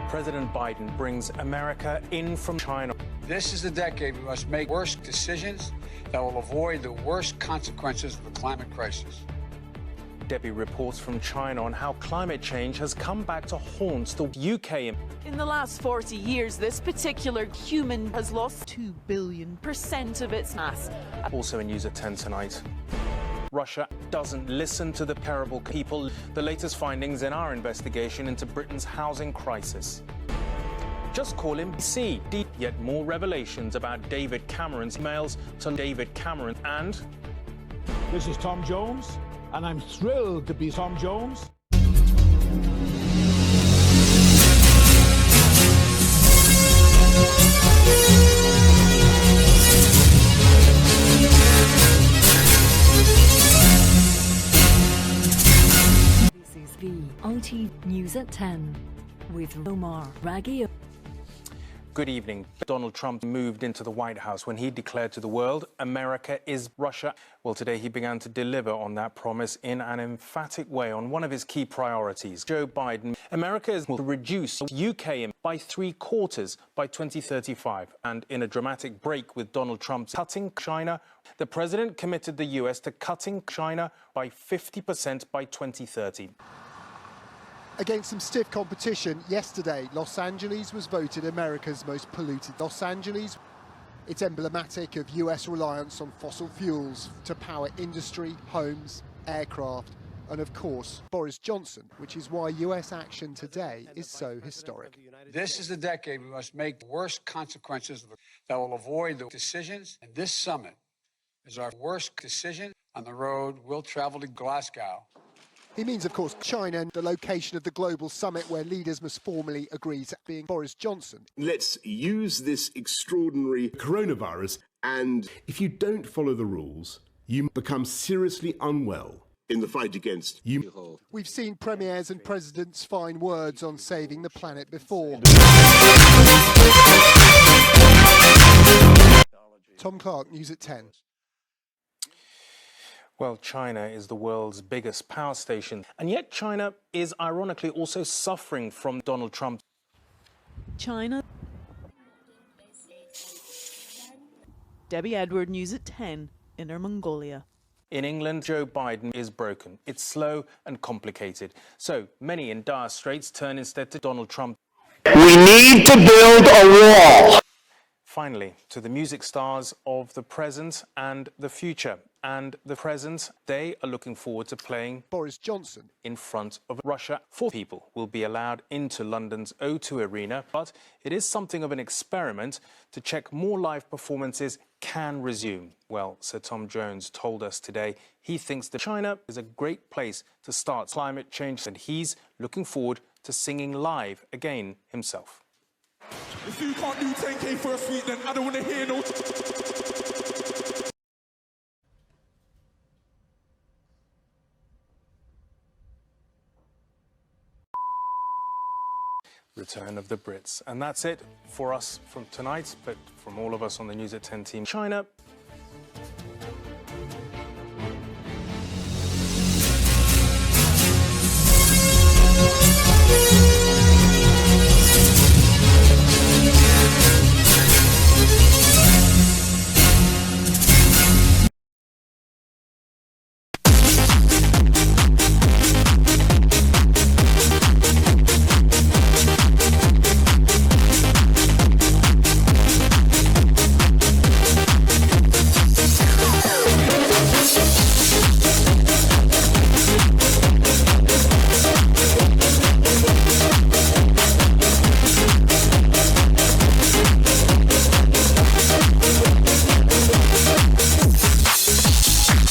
President Biden brings America in from China. This is the decade we must make worse decisions that will avoid the worst consequences of the climate crisis. Debbie reports from China on how climate change has come back to haunt the UK. In the last 40 years, this particular human has lost 2 billion % of its mass. Also in News at 10 tonight. Russia doesn't listen to the terrible people. The latest findings in our investigation into Britain's housing crisis. Just call him C. Yet more revelations about David Cameron's emails to David Cameron and... This is Tom Jones, and I'm thrilled to be Tom Jones. This is VTI News at 10 with Omar Raghi. Good evening. Donald Trump moved into the White House when he declared to the world, America is Russia. Well, today he began to deliver on that promise in an emphatic way on one of his key priorities. Joe Biden, America is will reduce UK by 3/4 by 2035. And in a dramatic break with Donald Trump's cutting China, the president committed the US to cutting China by 50% by 2030. Against some stiff competition, yesterday, Los Angeles was voted America's most polluted. Los Angeles, it's emblematic of US reliance on fossil fuels to power industry, homes, aircraft, and of course, Boris Johnson, which is why US action today is so historic. This is the decade we must make the worst consequences that will avoid the decisions. And this summit is our worst decision on the road we'll travel to Glasgow. He means, of course, China and the location of the global summit where leaders must formally agree to being Boris Johnson. Let's use this extraordinary coronavirus, and if you don't follow the rules, you become seriously unwell in the fight against you. We've seen premiers and presidents find words on saving the planet before. Tom Clark, News at 10. Well, China is the world's biggest power station, and yet China is ironically also suffering from Donald Trump. China. Debbie Edward, News at 10, Inner Mongolia. In England, Joe Biden is broken. It's slow and complicated. So many in dire straits turn instead to Donald Trump. We need to build a wall. Finally, to the music stars of the present and the future. And the present, they are looking forward to playing Boris Johnson in front of Russia. 4 people will be allowed into London's O2 Arena, but it is something of an experiment to check more live performances can resume. Well, Sir Tom Jones told us today he thinks that China is a great place to start climate change, and he's looking forward to singing live again himself. If you can't do 10K for a week, then I don't want to hear no... Return of the Brits. And that's it for us from tonight, but from all of us on the News at 10 team. China